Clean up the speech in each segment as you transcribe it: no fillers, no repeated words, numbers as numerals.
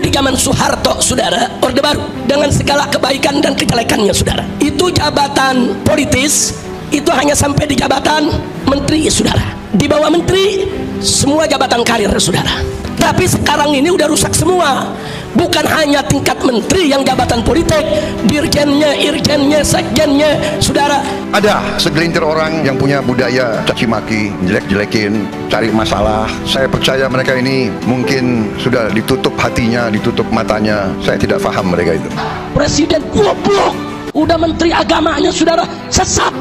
Dulu di zaman Soeharto, saudara, Orde Baru, dengan segala kebaikan dan kejelekannya, saudara, itu jabatan politis itu hanya sampai di jabatan menteri, saudara. Di bawah menteri semua jabatan karir, saudara. Tapi sekarang ini udah rusak semua. Bukan hanya tingkat menteri yang jabatan politik, dirjennya, irjennya, sekjennya, saudara. Ada segelintir orang yang punya budaya caci maki, jelek-jelekin, cari masalah. Saya percaya mereka ini mungkin sudah ditutup hatinya, ditutup matanya. Saya tidak paham mereka itu. Presiden goblok, udah menteri agamanya, saudara, sesat,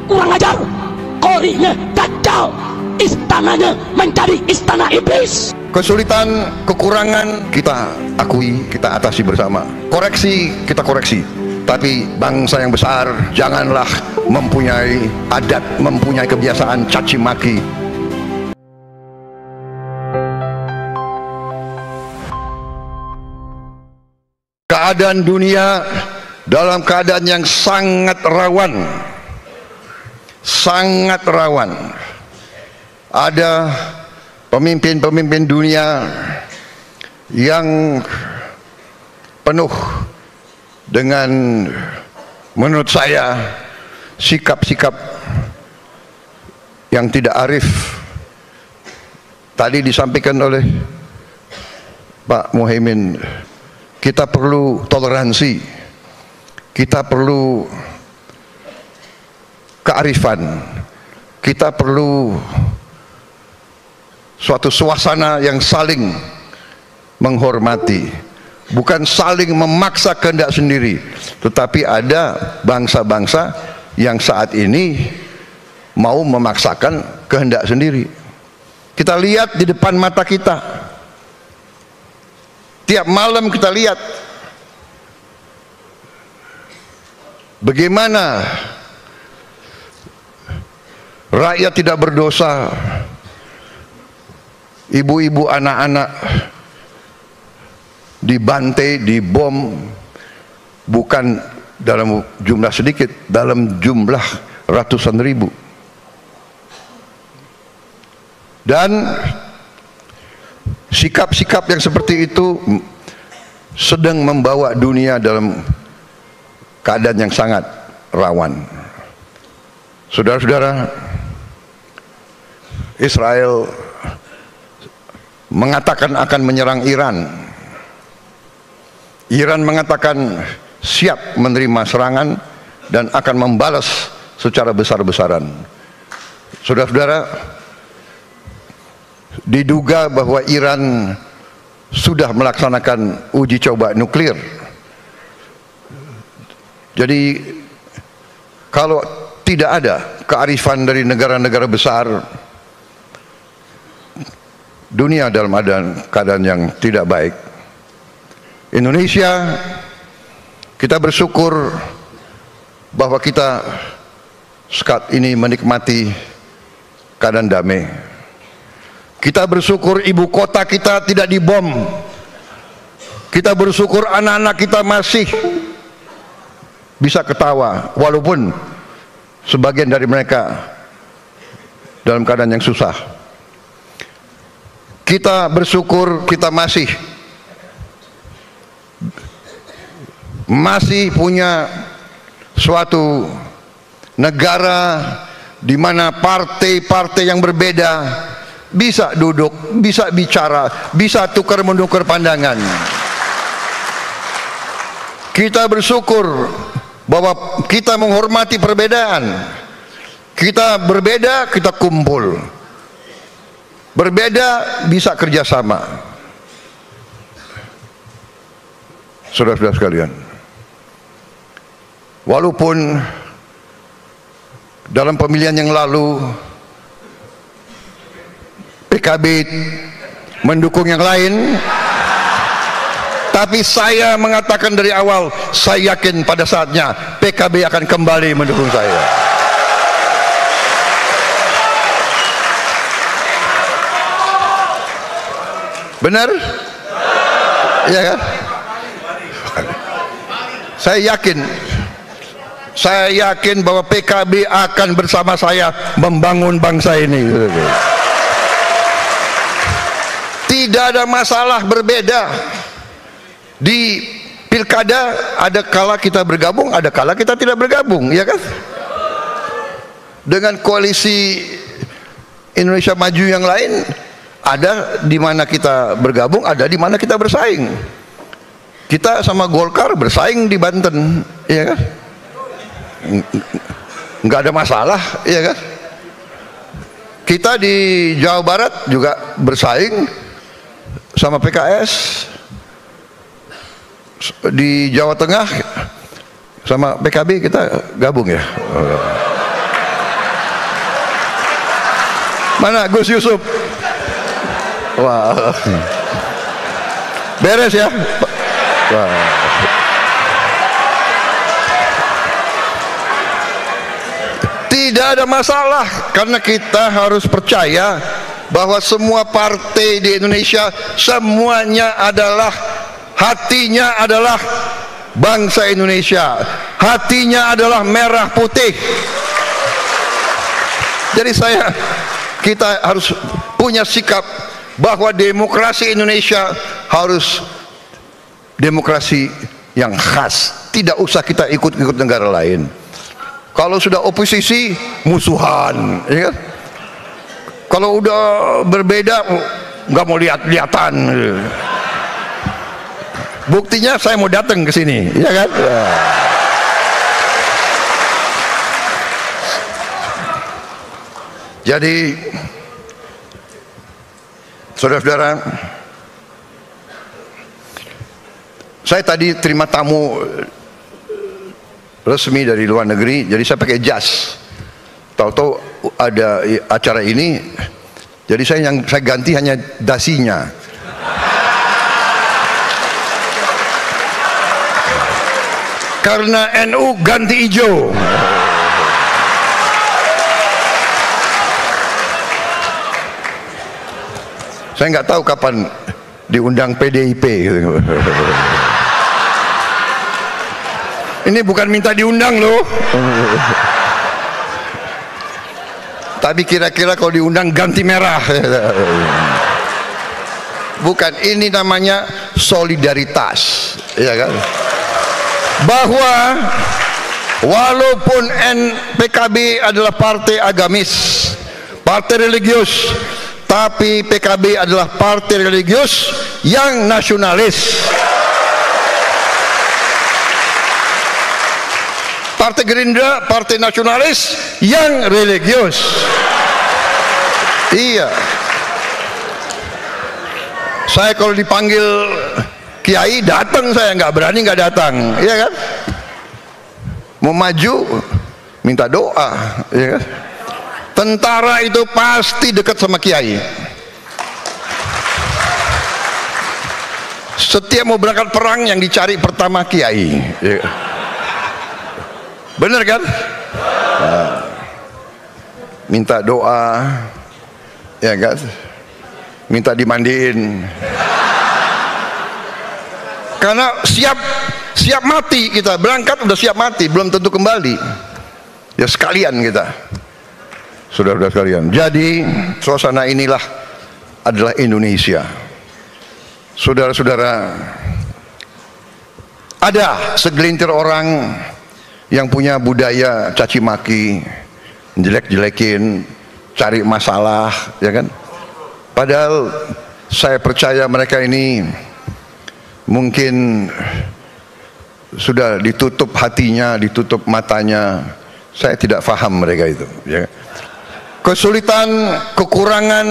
kurang ajar, korinya kacau, istananya menjadi istana iblis. Kesulitan, kekurangan kita akui, kita atasi bersama. Koreksi, kita koreksi. Tapi bangsa yang besar janganlah mempunyai adat, mempunyai kebiasaan caci maki. Keadaan dunia dalam keadaan yang sangat rawan. Sangat rawan. Ada pemimpin-pemimpin dunia yang penuh dengan, menurut saya, sikap-sikap yang tidak arif. Tadi disampaikan oleh Pak Muhaimin, kita perlu toleransi, kita perlu kearifan, kita perlu suatu suasana yang saling menghormati, bukan saling memaksa kehendak sendiri. Tetapi ada bangsa-bangsa yang saat ini mau memaksakan kehendak sendiri. Kita lihat di depan mata kita, tiap malam kita lihat bagaimana rakyat tidak berdosa, ibu-ibu, anak-anak dibantai, dibom, bukan dalam jumlah sedikit, dalam jumlah ratusan ribu. Dan sikap-sikap yang seperti itu sedang membawa dunia dalam keadaan yang sangat rawan. Saudara-saudara, Israel mengatakan akan menyerang Iran. Iran mengatakan siap menerima serangan dan akan membalas secara besar-besaran. Saudara-saudara, diduga bahwa Iran sudah melaksanakan uji coba nuklir. Jadi kalau tidak ada kearifan dari negara-negara besar, dunia dalam keadaan yang tidak baik. Indonesia, kita bersyukur bahwa kita saat ini menikmati keadaan damai. Kita bersyukur ibu kota kita tidak dibom. Kita bersyukur anak-anak kita masih bisa ketawa, walaupun sebagian dari mereka dalam keadaan yang susah. Kita bersyukur kita masih punya suatu negara di mana partai-partai yang berbeda bisa duduk, bisa bicara, bisa tukar-menukar pandangan. Kita bersyukur bahwa kita menghormati perbedaan. Kita berbeda, kita kumpul. Berbeda, bisa kerjasama. Saudara-saudara sekalian, walaupun dalam pemilihan yang lalu PKB mendukung yang lain, tapi saya mengatakan dari awal, saya yakin pada saatnya PKB akan kembali mendukung saya. Benar? Iya kan? Saya yakin bahwa PKB akan bersama saya membangun bangsa ini. Tidak ada masalah berbeda. Di pilkada ada kala kita bergabung, ada kala kita tidak bergabung, ya kan? Dengan koalisi Indonesia Maju yang lain, ada di mana kita bergabung, ada di mana kita bersaing. Kita sama Golkar bersaing di Banten, ya kan? Nggak ada masalah, ya kan? Kita di Jawa Barat juga bersaing sama PKS, di Jawa Tengah sama PKB kita gabung ya. Mana Gus Yusuf? Wah, beres ya. Wah. Tidak ada masalah, karena kita harus percaya bahwa semua partai di Indonesia semuanya adalah, hatinya adalah bangsa Indonesia, hatinya adalah merah putih. Jadi kita harus punya sikap bahwa demokrasi Indonesia harus demokrasi yang khas, tidak usah kita ikut-ikut negara lain. Kalau sudah oposisi, musuhan, ya kan? Kalau udah berbeda, nggak mau lihat-lihatan. Buktinya saya mau datang ke sini, ya kan? Jadi, saudara-saudara, saya tadi terima tamu resmi dari luar negeri, jadi saya pakai jas. Tahu-tahu ada acara ini, jadi saya ganti hanya dasinya. Karena NU ganti hijau. Saya nggak tahu kapan diundang PDIP. Ini bukan minta diundang loh. Tapi kira-kira kalau diundang ganti merah. Bukan, ini namanya solidaritas, ya kan? Bahwa walaupun PKB adalah partai agamis, partai religius, tapi PKB adalah partai religius yang nasionalis. Partai Gerindra, partai nasionalis yang religius. Iya. Saya kalau dipanggil kiai datang, saya nggak berani nggak datang, iya kan? Mau maju minta doa, iya kan? Tentara itu pasti dekat sama kiai. Setiap mau berangkat perang yang dicari pertama kiai, iya. Bener kan? Nah, minta doa, ya kan? Minta dimandiin. Karena siap mati kita, berangkat udah siap mati, belum tentu kembali. Ya sekalian kita, saudara-saudara sekalian. Jadi suasana inilah adalah Indonesia. Saudara-saudara, ada segelintir orang yang punya budaya caci maki, jelek-jelekin, cari masalah, ya kan? Padahal saya percaya mereka ini mungkin sudah ditutup hatinya, ditutup matanya. Saya tidak paham mereka itu, ya. Kesulitan, kekurangan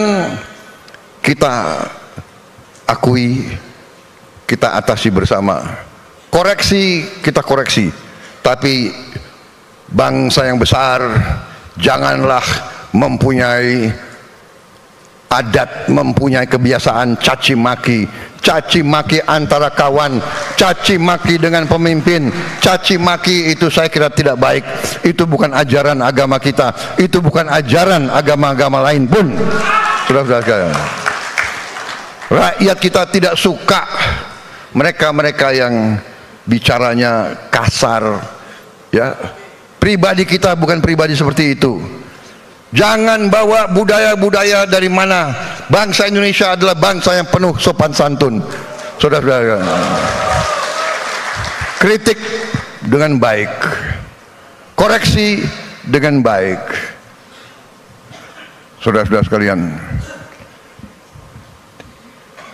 kita akui, kita atasi bersama. Koreksi, kita koreksi. Tapi bangsa yang besar janganlah mempunyai adat, mempunyai kebiasaan caci maki antara kawan, caci maki dengan pemimpin, caci maki itu saya kira tidak baik. Itu bukan ajaran agama kita, itu bukan ajaran agama-agama lain pun. Saudara-saudara, rakyat kita tidak suka mereka-mereka yang bicaranya kasar, ya. Pribadi kita bukan pribadi seperti itu. Jangan bawa budaya-budaya dari mana. Bangsa Indonesia adalah bangsa yang penuh sopan santun, saudara-saudara. kritik dengan baik, koreksi dengan baik. Saudara-saudara sekalian,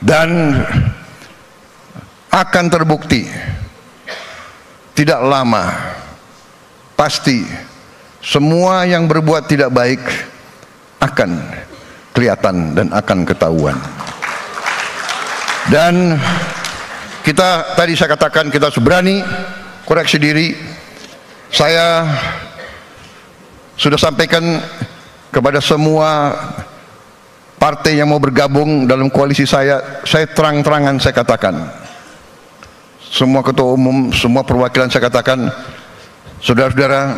dan akan terbukti tidak lama, pasti semua yang berbuat tidak baik akan kelihatan dan akan ketahuan. Dan kita, tadi saya katakan, kita harus berani koreksi diri. Saya sudah sampaikan kepada semua partai yang mau bergabung dalam koalisi saya terang-terangan saya katakan, semua ketua umum, semua perwakilan saya katakan, saudara-saudara,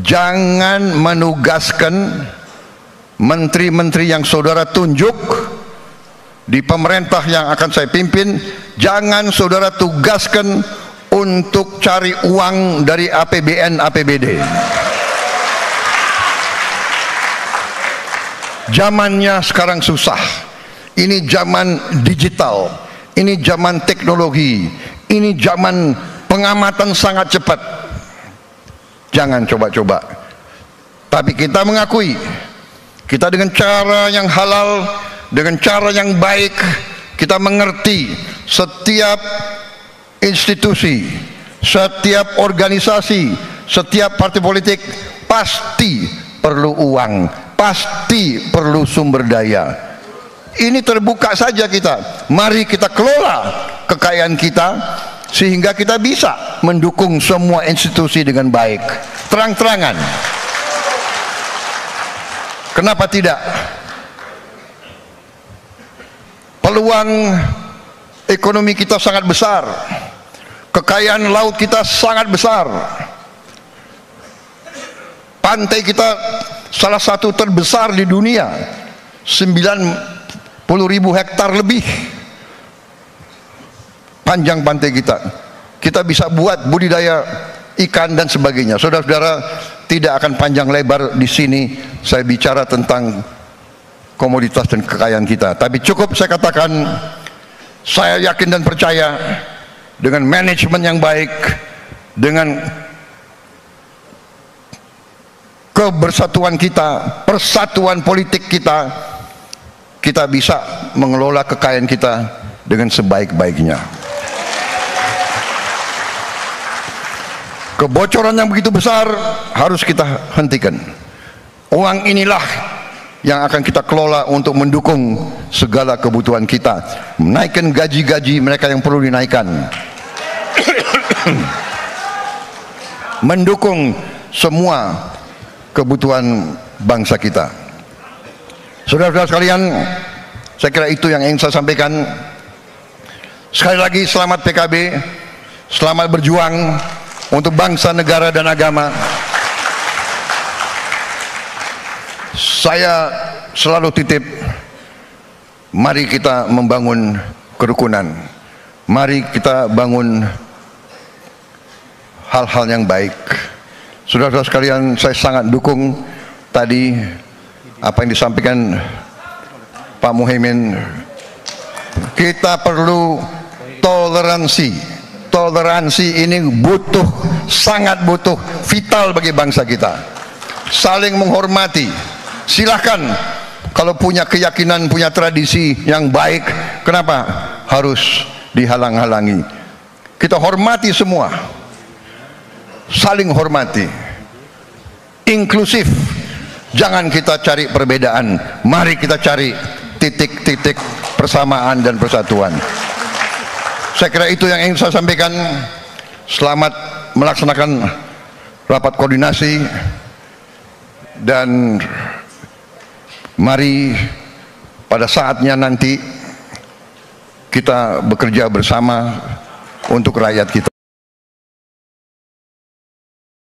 jangan menugaskan menteri-menteri yang saudara tunjuk di pemerintah yang akan saya pimpin, jangan saudara tugaskan untuk cari uang dari APBN, APBD. Zamannya sekarang susah. Ini zaman digital, ini zaman teknologi, ini zaman pengamatan sangat cepat. Jangan coba-coba. Tapi kita mengakui, kita dengan cara yang halal, dengan cara yang baik, kita mengerti setiap institusi, setiap organisasi, setiap partai politik pasti perlu uang, pasti perlu sumber daya. Ini terbuka saja kita. Mari kita kelola kekayaan kita sehingga kita bisa mendukung semua institusi dengan baik, terang-terangan. Kenapa tidak? Peluang ekonomi kita sangat besar, kekayaan laut kita sangat besar, pantai kita salah satu terbesar di dunia, 90.000 hektar lebih panjang pantai kita. Kita bisa buat budidaya ikan dan sebagainya. Saudara-saudara, tidak akan panjang lebar di sini saya bicara tentang komoditas dan kekayaan kita. Tapi cukup saya katakan, saya yakin dan percaya dengan manajemen yang baik, dengan kebersatuan kita, persatuan politik kita, kita bisa mengelola kekayaan kita dengan sebaik-baiknya. Kebocoran yang begitu besar harus kita hentikan. Uang inilah yang akan kita kelola untuk mendukung segala kebutuhan kita, menaikkan gaji-gaji mereka yang perlu dinaikkan, mendukung semua kebutuhan bangsa kita. Saudara-saudara sekalian, saya kira itu yang ingin saya sampaikan. Sekali lagi selamat PKB, selamat berjuang untuk bangsa, negara, dan agama. Saya selalu titip, mari kita membangun kerukunan, mari kita bangun hal-hal yang baik. Saudara-saudara sekalian, saya sangat dukung tadi apa yang disampaikan Pak Muhaimin. Kita perlu toleransi. Toleransi ini butuh, sangat butuh, vital bagi bangsa kita. Saling menghormati. Silahkan kalau punya keyakinan, punya tradisi yang baik, kenapa harus dihalang-halangi? Kita hormati semua, saling hormati, inklusif. Jangan kita cari perbedaan, mari kita cari titik-titik persamaan dan persatuan. Saya kira itu yang ingin saya sampaikan. Selamat melaksanakan rapat koordinasi, dan mari pada saatnya nanti kita bekerja bersama untuk rakyat kita.